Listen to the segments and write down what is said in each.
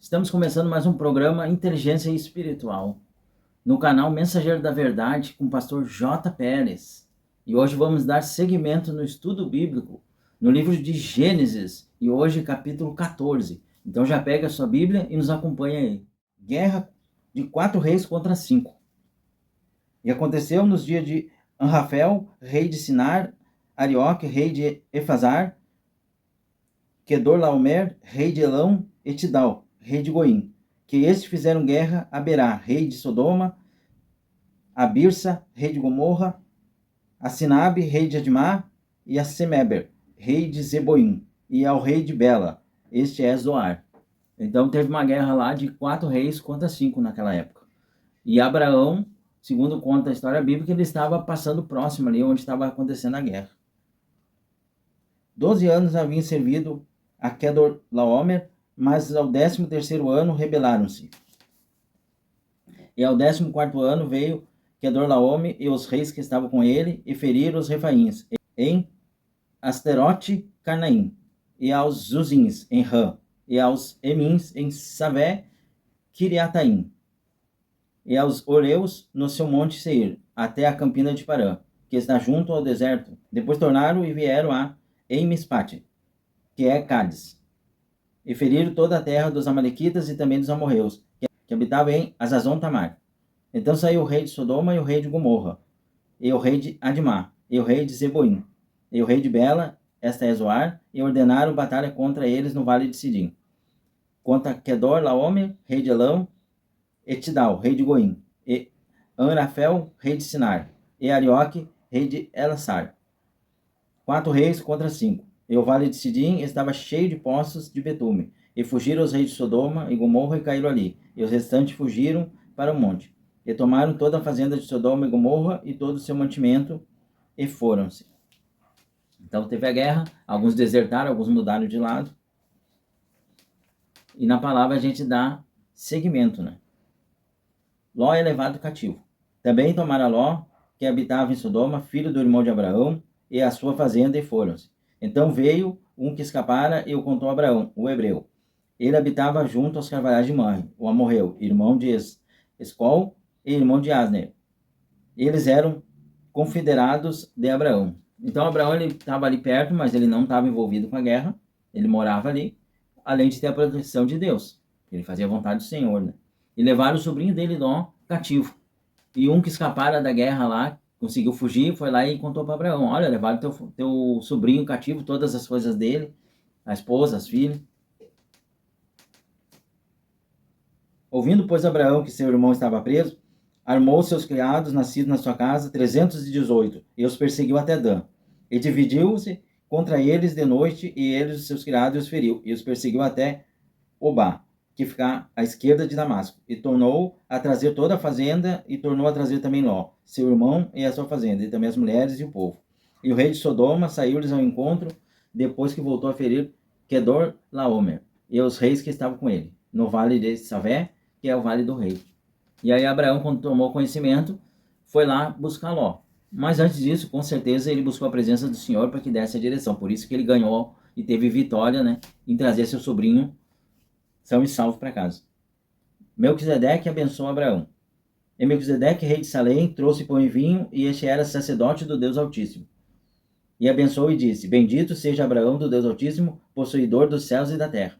Estamos começando mais um programa Inteligência Espiritual, no canal Mensageiro da Verdade, com o pastor J. Pérez. E hoje vamos dar seguimento no estudo bíblico, no livro de Gênesis, e hoje capítulo 14. Então já pega a sua Bíblia e nos acompanha aí. Guerra de 4 reis contra 5. E aconteceu nos dias de Anrafel, rei de Sinar, Arioque, rei de Efazar, Quedorlaomer, rei de Elão, e Tidal, rei de Goim, que estes fizeram guerra a Berá, rei de Sodoma, a Birsa, rei de Gomorra, a Sinabe, rei de Admá, e a Semeber, rei de Zeboim, e ao rei de Bela, este é Zoar. Então teve uma guerra lá de 4 reis contra 5 naquela época. E Abraão, segundo conta a história bíblica, ele estava passando próximo ali onde estava acontecendo a guerra. 12 anos haviam servido a Quedorlaomer, mas ao 13º ano rebelaram-se. E ao 14º ano veio Quedorlaomer e os reis que estavam com ele, e feriram os refaíns em Asterote Carnaim, e aos Zuzins em Rã, e aos Emins em Savé Kiriataim, e aos Oreus no seu monte Seir, até a campina de Parã, que está junto ao deserto. Depois tornaram e vieram a Emispate, que é Cádiz, e feriram toda a terra dos amalequitas e também dos amorreus, que habitavam em Azazon Tamar. Então saiu o rei de Sodoma e o rei de Gomorra, e o rei de Admá, e o rei de Zeboim, e o rei de Bela, esta é Zoar, e ordenaram batalha contra eles no vale de Sidim, contra Quedorlaomer, rei de Elão, e Tidal, rei de Goim, e Anrafel, rei de Sinar, e Arioque, rei de Elassar. 4 reis contra 5. E o vale de Sidim estava cheio de poços de betume, e fugiram os reis de Sodoma e Gomorra e caíram ali, e os restantes fugiram para o monte, e tomaram toda a fazenda de Sodoma e Gomorra e todo o seu mantimento, e foram-se. Então teve a guerra, alguns desertaram, alguns mudaram de lado, e na palavra a gente dá seguimento, né? Ló é levado cativo. Também tomaram Ló, que habitava em Sodoma, filho do irmão de Abraão, e a sua fazenda, e foram-se. Então veio um que escapara e o contou a Abraão, o hebreu. Ele habitava junto aos carvalhais de Manre, o amorreu, irmão de Escol e irmão de Asner. Eles eram confederados de Abraão. Então Abraão estava ali perto, mas ele não estava envolvido com a guerra. Ele morava ali, além de ter a proteção de Deus. Ele fazia a vontade do Senhor, né? E levaram o sobrinho dele, Ló, cativo. E um que escapara da guerra lá, conseguiu fugir, foi lá e contou para Abraão: olha, levaram teu sobrinho cativo, todas as coisas dele, a esposa, as filhas. Ouvindo, pois, Abraão que seu irmão estava preso, armou seus criados, nascidos na sua casa, 318, e os perseguiu até Dan. E dividiu-se contra eles de noite, e eles, os seus criados, os feriu, e os perseguiu até Obá, que fica à esquerda de Damasco, e tornou a trazer toda a fazenda, e tornou a trazer também Ló, seu irmão, e a sua fazenda, e também as mulheres e o povo. E o rei de Sodoma saiu-lhes ao encontro, depois que voltou a ferir Quedorlaomer, e os reis que estavam com ele, no vale de Savé, que é o vale do rei. E aí Abraão, quando tomou conhecimento, foi lá buscar Ló. Mas antes disso, com certeza, ele buscou a presença do Senhor para que desse a direção. Por isso que ele ganhou e teve vitória, né, em trazer seu sobrinho são e salvo para casa. Melquisedeque abençoou Abraão. E Melquisedeque, rei de Salém, trouxe pão e vinho, e este era sacerdote do Deus Altíssimo. E abençoou e disse: bendito seja Abraão do Deus Altíssimo, possuidor dos céus e da terra.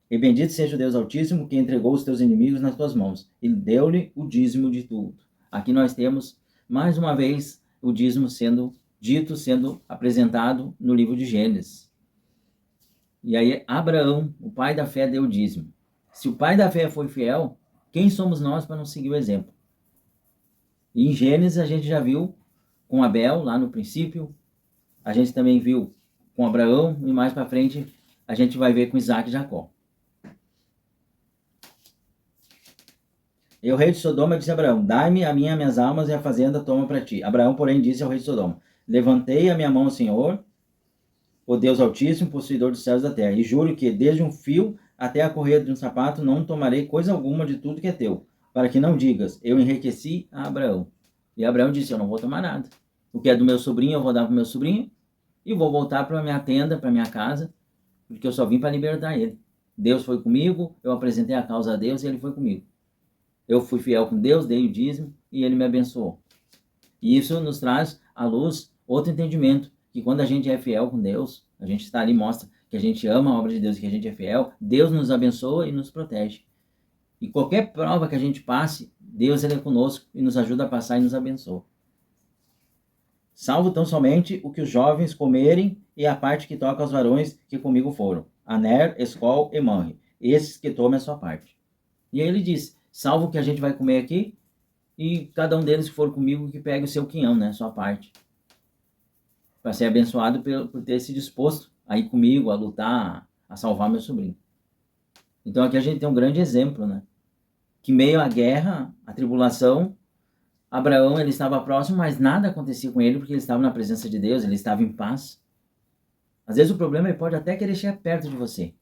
E bendito seja o Deus Altíssimo, que entregou os teus inimigos nas tuas mãos, e deu-lhe o dízimo de tudo. Aqui nós temos, mais uma vez, o dízimo sendo dito, sendo apresentado no livro de Gênesis. E aí Abraão, o pai da fé, deu o dízimo. Se o pai da fé foi fiel, quem somos nós para não seguir o exemplo? E em Gênesis a gente já viu com Abel, lá no princípio. A gente também viu com Abraão, e mais para frente a gente vai ver com Isaac e Jacó. E o rei de Sodoma disse a Abraão: dai-me a minhas almas, e a fazenda toma para ti. Abraão, porém, disse ao rei de Sodoma: levantei a minha mão ao Senhor, o Deus Altíssimo, possuidor dos céus e da terra, e juro que desde um fio até a correia de um sapato não tomarei coisa alguma de tudo que é teu, para que não digas: eu enriqueci a Abraão. E Abraão disse: eu não vou tomar nada. O que é do meu sobrinho eu vou dar para o meu sobrinho, e vou voltar para a minha tenda, para a minha casa, porque eu só vim para libertar ele. Deus foi comigo, eu apresentei a causa a Deus e ele foi comigo. Eu fui fiel com Deus, dei o dízimo e ele me abençoou. E isso nos traz à luz outro entendimento, que quando a gente é fiel com Deus, a gente está ali, mostra que a gente ama a obra de Deus e que a gente é fiel, Deus nos abençoa e nos protege. E qualquer prova que a gente passe, Deus ele é conosco e nos ajuda a passar e nos abençoa. Salvo tão somente o que os jovens comerem e a parte que toca aos varões que comigo foram, Aner, Escol e Manre, esses que tomem a sua parte. E aí ele diz, salvo o que a gente vai comer aqui, e cada um deles que for comigo que pegue o seu quinhão, né, sua parte. Para ser abençoado por ter se disposto a ir comigo, a lutar, a salvar meu sobrinho. Então aqui a gente tem um grande exemplo, né? Que meio à guerra, à tribulação, Abraão ele estava próximo, mas nada acontecia com ele porque ele estava na presença de Deus, ele estava em paz. Às vezes o problema ele pode até querer chegar perto de você,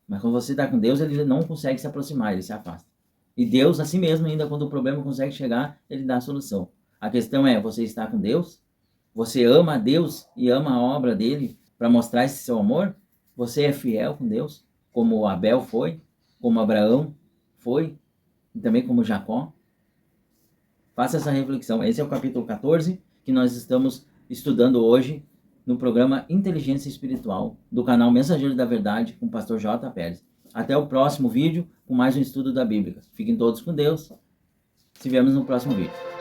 mas quando você está com Deus ele não consegue se aproximar, ele se afasta. E Deus, assim mesmo, ainda quando o problema consegue chegar, ele dá a solução. A questão é, você está com Deus? Você ama a Deus e ama a obra dele para mostrar esse seu amor? Você é fiel com Deus? Como Abel foi? Como Abraão foi? E também como Jacó? Faça essa reflexão. Esse é o capítulo 14 que nós estamos estudando hoje no programa Inteligência Espiritual do canal Mensageiro da Verdade com o pastor J. Pérez. Até o próximo vídeo com mais um estudo da Bíblia. Fiquem todos com Deus. Se vemos no próximo vídeo.